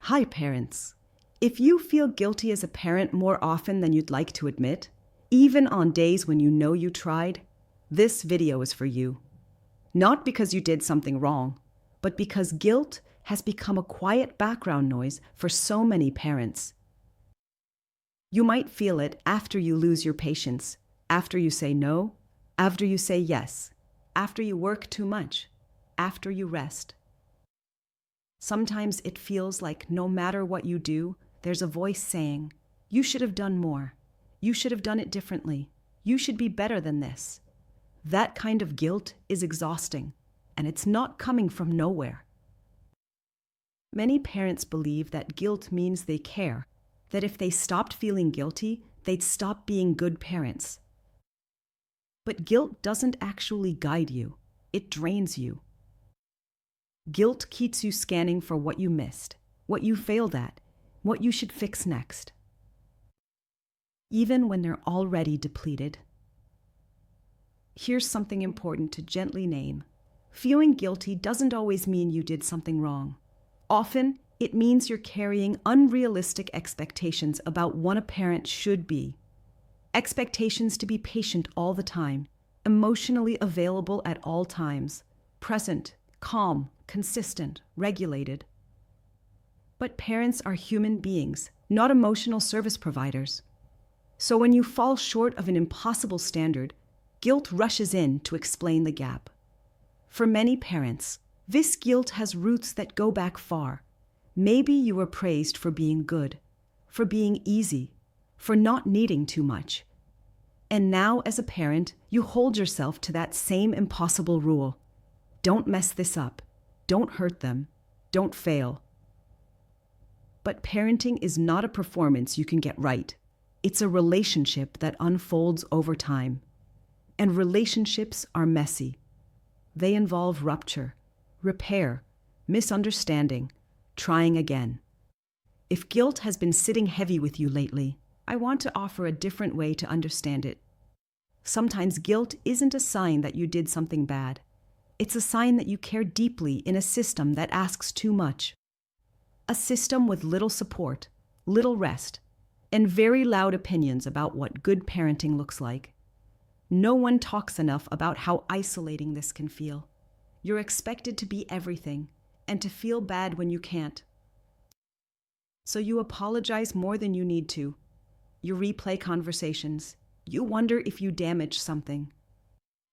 Hi, parents. If you feel guilty as a parent more often than you'd like to admit, even on days when you know you tried, this video is for you. Not because you did something wrong, but because guilt has become a quiet background noise for so many parents. You might feel it after you lose your patience, after you say no, after you say yes, after you work too much, after you rest. Sometimes it feels like no matter what you do, there's a voice saying, you should have done more. You should have done it differently. You should be better than this. That kind of guilt is exhausting, and it's not coming from nowhere. Many parents believe that guilt means they care, that if they stopped feeling guilty, they'd stop being good parents. But guilt doesn't actually guide you. It drains you. Guilt keeps you scanning for what you missed, what you failed at, what you should fix next. Even when they're already depleted. Here's something important to gently name. Feeling guilty doesn't always mean you did something wrong. Often, it means you're carrying unrealistic expectations about what a parent should be. Expectations to be patient all the time, emotionally available at all times, present, calm, consistent, regulated. But parents are human beings, not emotional service providers. So when you fall short of an impossible standard, guilt rushes in to explain the gap. For many parents, this guilt has roots that go back far. Maybe you were praised for being good, for being easy, for not needing too much. And now, as a parent, you hold yourself to that same impossible rule. Don't mess this up. Don't hurt them. Don't fail. But parenting is not a performance you can get right. It's a relationship that unfolds over time. And relationships are messy. They involve rupture, repair, misunderstanding, trying again. If guilt has been sitting heavy with you lately, I want to offer a different way to understand it. Sometimes guilt isn't a sign that you did something bad. It's a sign that you care deeply in a system that asks too much. A system with little support, little rest, and very loud opinions about what good parenting looks like. No one talks enough about how isolating this can feel. You're expected to be everything and to feel bad when you can't. So you apologize more than you need to. You replay conversations. You wonder if you damaged something.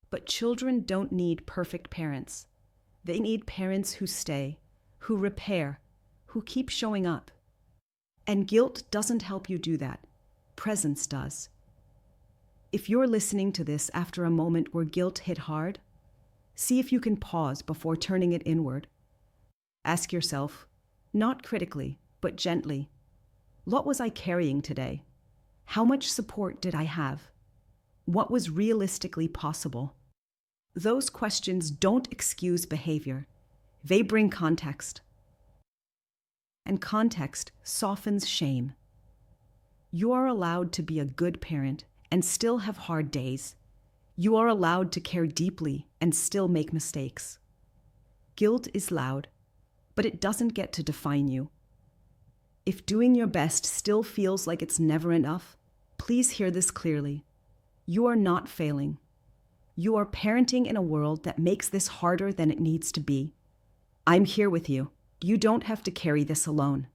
But children don't need perfect parents. They need parents who stay, who repair, who keep showing up. And guilt doesn't help you do that. Presence does. If you're listening to this after a moment where guilt hit hard, see if you can pause before turning it inward. Ask yourself, not critically, but gently, what was I carrying today? How much support did I have? What was realistically possible? Those questions don't excuse behavior. They bring context. And context softens shame. You are allowed to be a good parent and still have hard days. You are allowed to care deeply and still make mistakes. Guilt is loud, but it doesn't get to define you. If doing your best still feels like it's never enough, please hear this clearly. You are not failing. You are parenting in a world that makes this harder than it needs to be. I'm here with you. You don't have to carry this alone.